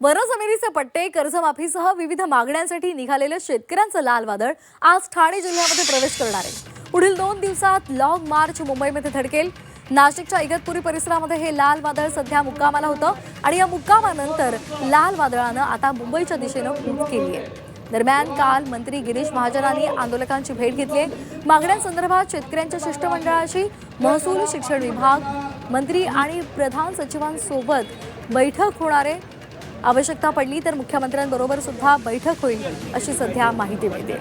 वनजमिनीचे पट्टे, कर्जमाफीसह विविध मागण्यांसाठी निघालेलं शेतकऱ्यांचं लाल वादळ आज ठाणे जिल्ह्यामध्ये प्रवेश करणार आहे। पुढील 2 दिवसात लॉंग मार्च मुंबईमध्ये धडकेल। नाशिकच्या इगतपुरी परिसरामध्ये हे लाल वादळ सध्या मुक्कामाला होतं आणि या मुक्कामानंतर लाल वादळानं आता मुंबईच्या दिशेनं कूच केली आहे। दरम्यान काल मंत्री गिरीश महाजनांनी आंदोलकांची भेट घेतली। मागण्यांसंदर्भात शेतकऱ्यांच्या शिष्टमंडळाची महसूल, शिक्षण विभाग, मंत्री आणि प्रधान सचिवांसोबत बैठक होणार आहे। आवश्यकता पडली तर मुख्यमंत्र्यांबरोबर सुद्धा बैठक होईल अशी सध्या माहिती मिळते।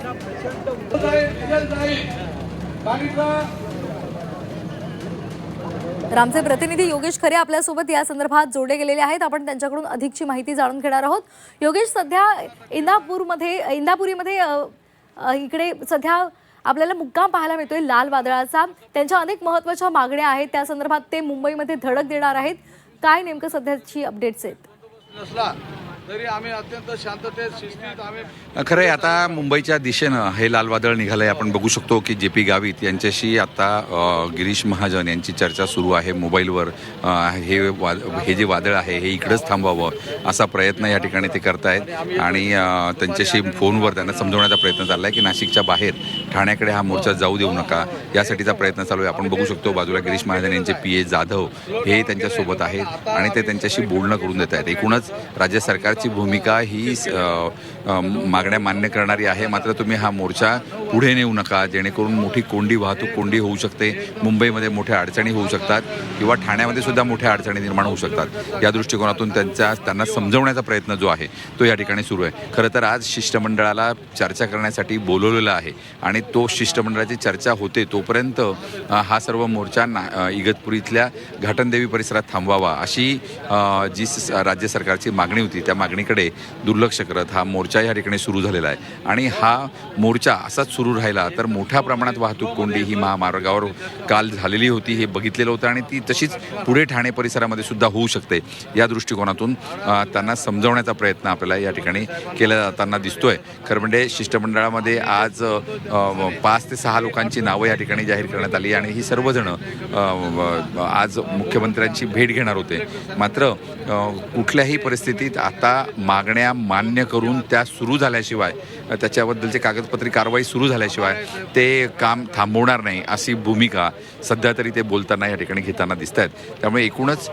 आमचे प्रतिनिधी योगेश खरे आपल्यासोबत या संदर्भात जोडले गेलेले आहेत। आपण त्यांच्याकडून अधिकची माहिती जाणून घेणार आहोत। योगेश, सध्या इंदापुरीमध्ये इकडे सध्या आपल्याला मुक्काम पाहायला मिळतोय लाल वादळाचा। त्यांच्या अनेक महत्त्वाच्या मागण्या आहेत, त्या संदर्भात ते मुंबईमध्ये धडक देणार आहेत। काय नेमकं सध्याची अपडेट्स आहेत? तरी आम्ही अत्यंत शांततेत शिस्तीत खरं आहे, आता मुंबईच्या दिशेनं हे लाल वादळ निघालंय। आपण बघू शकतो की JP गावित यांच्याशी आता गिरीश महाजन यांची चर्चा सुरू आहे मोबाईलवर। हे जे वादळ आहे हे इकडेच थांबवावं असा प्रयत्न या ठिकाणी ते करतायत आणि त्यांच्याशी फोनवर त्यांना समजवण्याचा प्रयत्न चालला आहे की नाशिकच्या बाहेर ठाण्याकडे हा मोर्चा जाऊ देऊ नका, यासाठीचा प्रयत्न चालू आहे। आपण बघू शकतो बाजूला गिरीश महाजन यांचे PA जाधव हे त्यांच्यासोबत आहेत आणि ते त्यांच्याशी बोलणं करून देत आहेत। एकूणच राज्य सरकारची भूमिका ही मागण्या मान्य करणारी आहे, मात्र तुम्ही हा मोर्चा पुढे नेऊ नका, जेणेकरून मोठी वाहतूक कोंडी होऊ शकते, मुंबईमध्ये मोठ्या अडचणी होऊ शकतात किंवा ठाण्यामध्ये सुद्धा मोठ्या अडचणी निर्माण होऊ शकतात। या दृष्टिकोनातून त्यांना समजवण्याचा प्रयत्न जो आहे तो या ठिकाणी सुरू आहे। खरं तर आज शिष्टमंडळाला चर्चा करण्यासाठी बोलवलेलं आहे आणि तो शिष्टमंडळाची चर्चा होते तोपर्यंत हा सर्व मोर्चा इगतपुरीतल्या घाटनदेवी परिसरात थांबवावा अशी जी राज्य सरकारची मागणी होती, त्या मागणीकडे दुर्लक्ष करत हा मोर्चा या ठिकाणी सुरू झालेला आहे। आणि हा मोर्चा असाच सुरू राहिला तर मोठ्या प्रमाणात वाहतूक कोंडी ही महामार्गावर काल झालेली होती, हे बघितलेलं होतं आणि ती तशीच पुढे ठाणे परिसरामध्ये सुद्धा होऊ शकते। या दृष्टिकोनातून त्यांना समजवण्याचा प्रयत्न आपल्याला या ठिकाणी केला जाताना दिसतोय। खरं म्हणजे शिष्टमंडळामध्ये आज 5 ते 6 लोकांची नावं या ठिकाणी जाहीर करण्यात आली आणि ही सर्वजण आज मुख्यमंत्र्यांची भेट घेणार होते। मात्र कुठल्याही परिस्थितीत आता मागण्या मान्य करून त्या सुरू झाल्याशिवाय, त्याच्याबद्दलची कागदपत्री कारवाई सुरू झाल्याशिवाय ते काम थांबवणार नाही अशी भूमिका सध्या तरी ते बोलताना या ठिकाणी घेताना दिसत आहेत। त्यामुळे एकूणच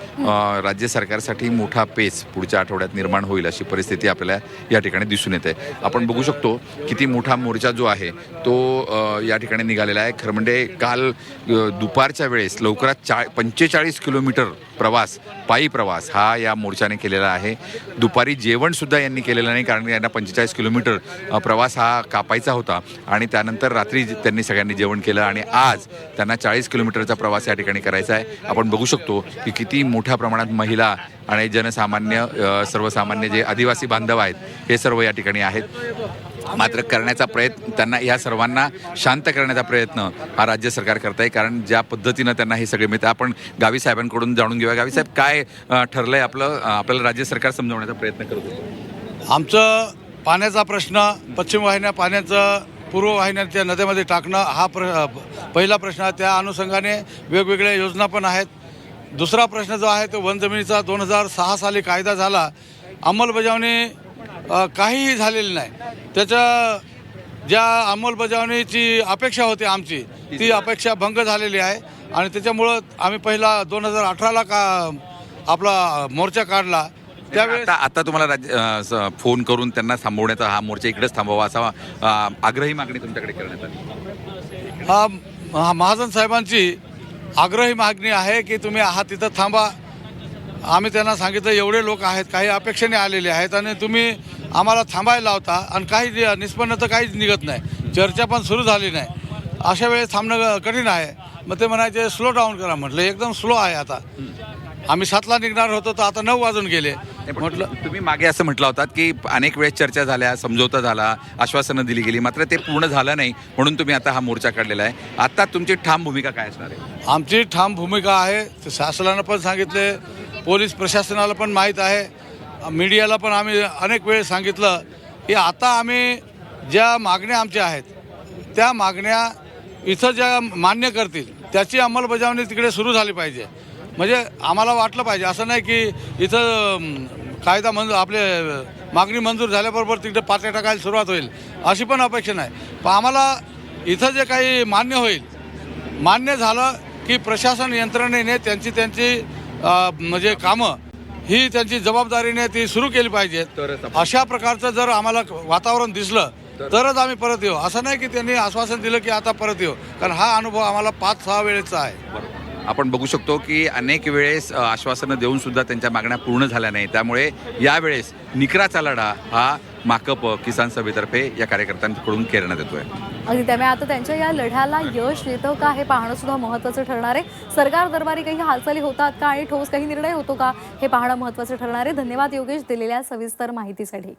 राज्य सरकारसाठी मोठा पेच पुढच्या आठवड्यात निर्माण होईल अशी परिस्थिती आपल्याला या ठिकाणी दिसून येते। आपण बघू शकतो किती मोठा मोर्चा जो आहे तो या ठिकाणी निघालेला आहे। खरं म्हणजे काल दुपारच्या वेळेस लवकरात 45 किलोमीटर प्रवास, पायी प्रवास हा या मोर्चाने केलेला आहे। दुपारी जेवण सुद्धा यांनी केलेलं नाही, कारण यांना 45 किलोमीटर प्रवास हा कापायचा होता आणि त्यानंतर रात्री त्यांनी सगळ्यांनी जेवण केलं आणि आज त्यांना 40 किलोमीटरचा प्रवास या ठिकाणी करायचा आहे। आपण बघू शकतो की किती मोठ्या प्रमाणात महिला आणि जनसामान्य, सर्वसामान्य जे आदिवासी बांधव आहेत हे सर्व या ठिकाणी आहेत। मात्र करण्याचा प्रयत्न, त्यांना या सर्वांना शांत करण्याचा प्रयत्न हा राज्य सरकार करत आहे, कारण ज्या पद्धतीनं त्यांना हे सगळे मिळतं। आपण गावी साहेबांकडून जाणून घेऊया। गावी साहेब, काय ठरलंय आपल्याला राज्य सरकार समजवण्याचा प्रयत्न करतो? आमचं पाण्याचा प्रश्न, पश्चिम वाहिन्या पाण्याचं पूर्व वाहिन्याच्या नद्यामध्ये टाकणं हा पहिला प्रश्न आहे। त्या अनुषंगाने वेगवेगळ्या योजना पण आहेत। दुसरा प्रश्न जो आहे तो वनजमिनीचा 2006 साली कायदा झाला, अंमलबजावणी काहीही झालेली नाही। त्याच्या ज्या अंमलबजावणीची अपेक्षा होती आमची, ती अपेक्षा भंग झालेली आहे आणि त्याच्यामुळं आम्ही पहिला 2018ला आपला मोर्चा काढला। त्यावेळेस आता तुम्हाला फोन करून त्यांना थांबवण्याचा, हा मोर्चा इकडेच थांबवावा असा आग्रही मागणी तुमच्याकडे करण्यात आली? हा महाजन साहेबांची आग्रही मागणी आहे की तुम्ही तिथं थांबा। आम्ही त्यांना सांगितलं एवढे लोक आहेत, काही अपेक्षेने आलेले आहेत आणि तुम्ही आम्हाला थांबायला लावता आणि काही निष्पन्न तर काहीच निघत नाही, चर्चा पण सुरू झाली नाही। अशा वेळेस थांबणं कठीण आहे। मग ते म्हणायचे स्लो डाऊन करा, म्हटलं एकदम स्लो आहे। आता आम्ही 7ला निघणार होतो तर आता 9 वाजून गेले। म्हटलं तुम्ही मागे असं म्हटलं होतात की अनेक वेळेस चर्चा झाल्या, समझोता झाला, आश्वासनं दिली गेली, मात्र ते पूर्ण झालं नाही, म्हणून तुम्ही आता हा मोर्चा काढलेला आहे। आता तुमची ठाम भूमिका काय असणार आहे? आमची ठाम भूमिका आहे, शासनानं पण सांगितले, पोलीस प्रशासनाला पण माहीत आहे, मीडियाला पण आम्ही अनेक वेळेस सांगितलं की आता आम्ही ज्या मागण्या आमच्या आहेत त्या मागण्या इथं ज्या मान्य करतील त्याची अंमलबजावणी तिकडे सुरू झाली पाहिजे। म्हणजे आम्हाला वाटलं पाहिजे, असं नाही की इथं कायदा आपले मागणी मंजूर झाल्याबरोबर तिकडे पात्या टाकायला सुरुवात होईल अशी पण अपेक्षा नाही. पण आम्हाला इथं जे काही मान्य झालं की प्रशासन यंत्रणेने त्यांची म्हणजे कामं ही त्यांची जबाबदारीने ती सुरू केली पाहिजेत. अशा प्रकारचं जर आम्हाला वातावरण दिसलं तरच आम्ही परत येऊ. असं नाही की त्यांनी आश्वासन दिलं की आता परत येऊ, कारण हा अनुभव आम्हाला 5-6 वेळेचा आहे. आपण बघू शकतो की अनेक वेळेस आश्वासनं देऊन सुद्धा त्यांच्या मागण्या पूर्ण झाल्या नाही. त्यामुळे यावेळेस निकराचा लढा हा माकप किसान सभेतर्फे या कार्यकर्त्यांकडून करण्यात येतोय. अगदी त्यामुळे आता त्यांच्या या लढ्याला यश येतं का हे पाहणं सुद्धा महत्त्वाचं ठरणार आहे. सरकार दरबारी काही हालचाली होतात का आणि ठोस काही निर्णय होतो का हे पाहणं महत्त्वाचं ठरणार आहे. धन्यवाद योगेश दिलेल्या सविस्तर माहितीसाठी.